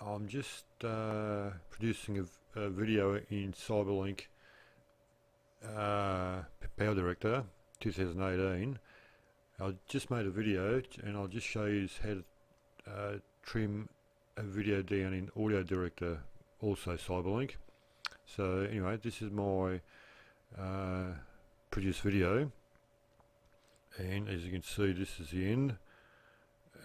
I'm just producing a video in Cyberlink PowerDirector 2018. I just made a video and I'll just show you how to trim a video down in AudioDirector, also Cyberlink. So anyway, this is my produced video, and as you can see, this is the end,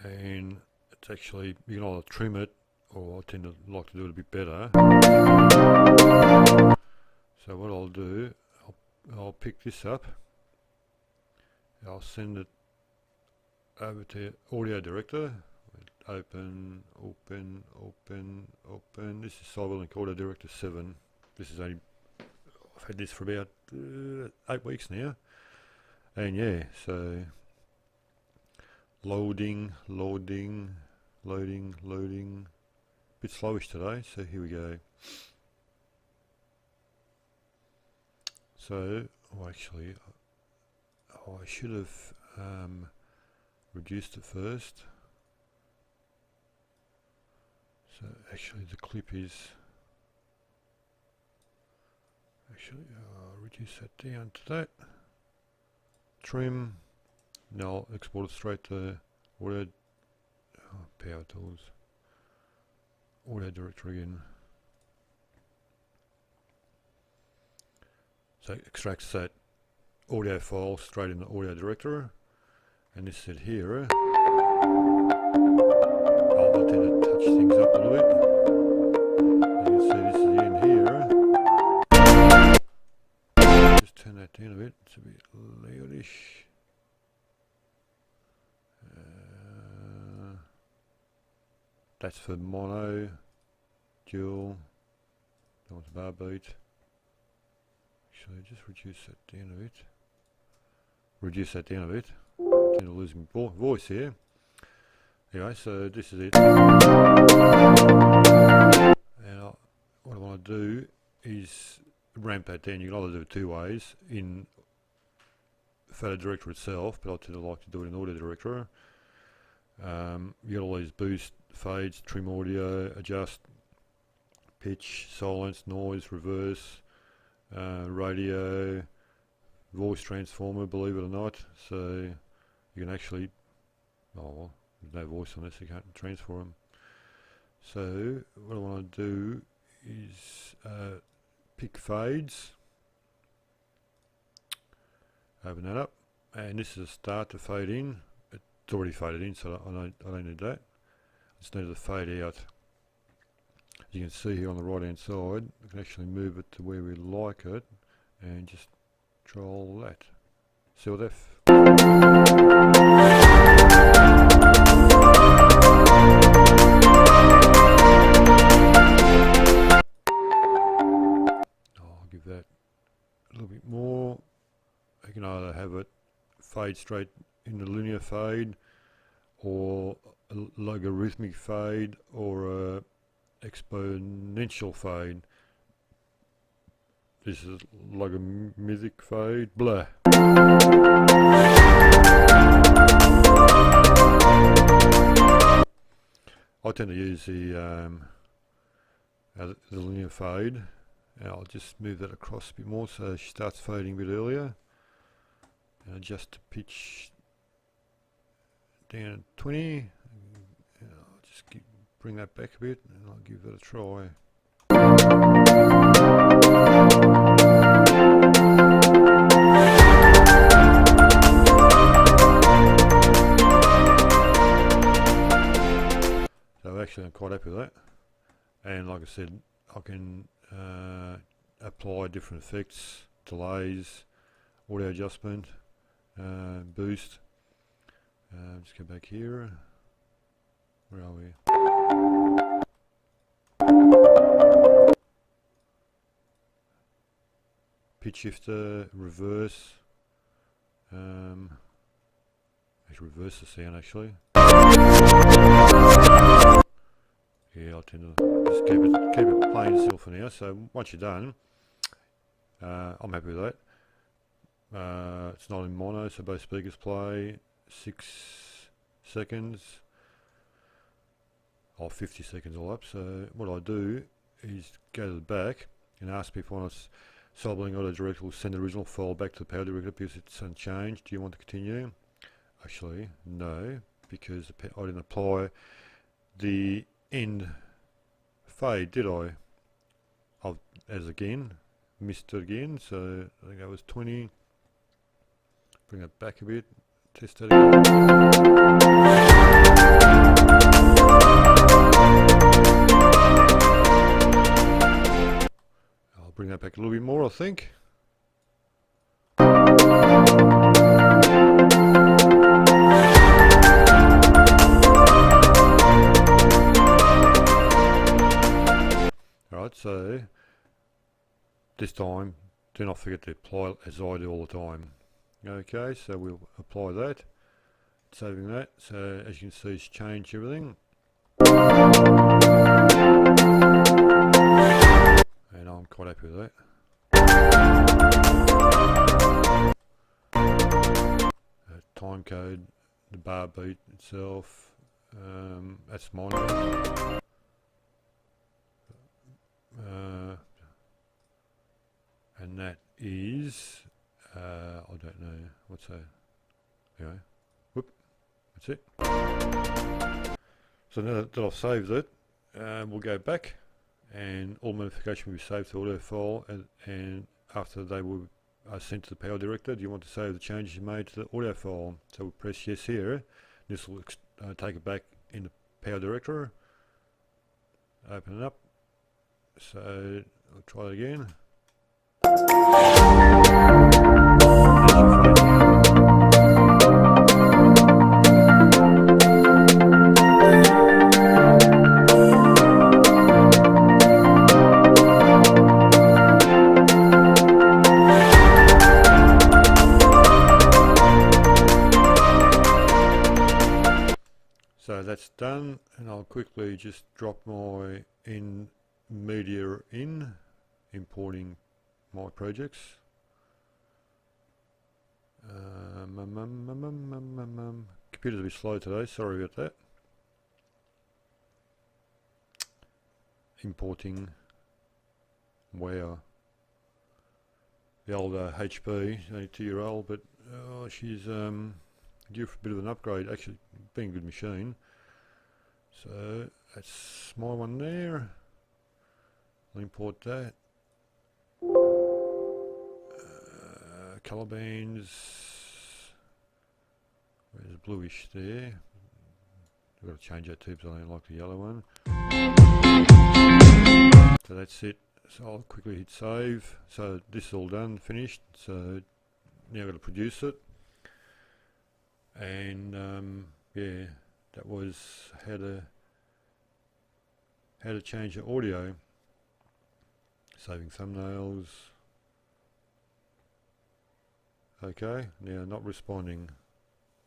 and it's actually, you can either trim it, or I tend to like to do it a bit better. So what I'll do, I'll pick this up, I'll send it over to AudioDirector. Open. This is Cyberlink AudioDirector 7. This is only, I've had this for about 8 weeks now, and yeah, so loading, bit slowish today, so here we go. So, actually, I should have reduced it first. So actually the clip is, I'll reduce that down to that. Trim. Now I'll export it straight to Power Tools. AudioDirector again. So it extracts that audio file straight in the AudioDirector, and this said here, I'll tend to touch things up a little bit. You can see this is the end here. Just turn that down a bit, it's a bit loudish. That's for mono, dual, that one's bar beat. Actually, just reduce that down a bit. I tend to lose my voice here. Anyway, so this is it. And what I want to do is ramp that down. You can either do it two ways, in PhotoDirector itself, but I tend to like to do it in AudioDirector. You got all these boost, fades, trim audio, adjust, pitch, silence, noise, reverse, radio, voice transformer, believe it or not. So you can actually, there's no voice on this, you can't transform them. So what I want to do is pick fades, open that up, and this is a start to fade in. It's already faded in, so I don't need that. I just need to fade out. As you can see here on the right hand side, we can actually move it to where we like it and just control that. Alt F. I'll give that a little bit more. You can either have it fade straight in the linear fade, or a logarithmic fade, or a exponential fade. This is logarithmic fade, blah. I tend to use the linear fade, and I'll just move that across a bit more so she starts fading a bit earlier, and adjust the pitch down to 20, and I'll just bring that back a bit, and I'll give that a try. So actually I'm quite happy with that, and like I said, I can apply different effects, delays, audio adjustment, boost. Just go back here. Where are we? Pitch shifter, reverse. Actually reverse the sound actually. Yeah, I tend to just keep it playing itself for now. So once you're done, I'm happy with that. It's not in mono, so both speakers play 6 seconds. 50 seconds all up. So what I do is go to the back and ask me if I want to Cyberbullying AudioDirector will send the original file back to the PowerDirector because it's unchanged. Do you want to continue? Actually, no, because I didn't apply the end fade, did I? I've, as again, missed it again, so I think that was 20. Bring it back a bit, test that again. I'll bring that back a little bit more, I think. Alright, so this time do not forget to apply it as I do all the time. Okay, so we'll apply that, saving that. So as you can see, it's changed everything. And I'm quite happy with that. Time code, the bar beat itself, that's mine. And that is, I don't know, what's that? Anyway, whoop, that's it. So now that I've saved it, we'll go back and all modification will be saved to audio file, and after they will sent to the PowerDirector. Do you want to save the changes you made to the audio file? So we'll press yes here. This will take it back in the PowerDirector. Open it up. So I'll try it again. So that's done, and I'll quickly just drop my media in, importing my projects. Computer's a bit slow today, sorry about that. Importing, wow. The old HP, only 2-year-old, but she's due for a bit of an upgrade, actually being a good machine. So that's my one there. I'll import that. Colour bands, where's the bluish there? I've got to change that too because I don't like the yellow one. So that's it. So I'll quickly hit save. So this is all done, finished. So now I've got to produce it. And yeah, that was how to change the audio. Saving thumbnails. Okay, now not responding.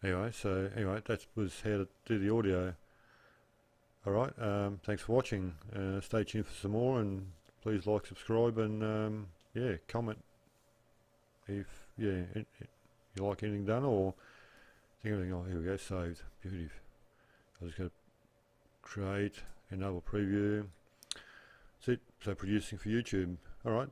Anyway, that was how to do the audio. Alright, thanks for watching. Stay tuned for some more, and please like, subscribe, and yeah, comment if you like anything done, or think anything. Oh, here we go, saved. Beautiful. I was going to create another preview. That's it. So producing for YouTube. Alright.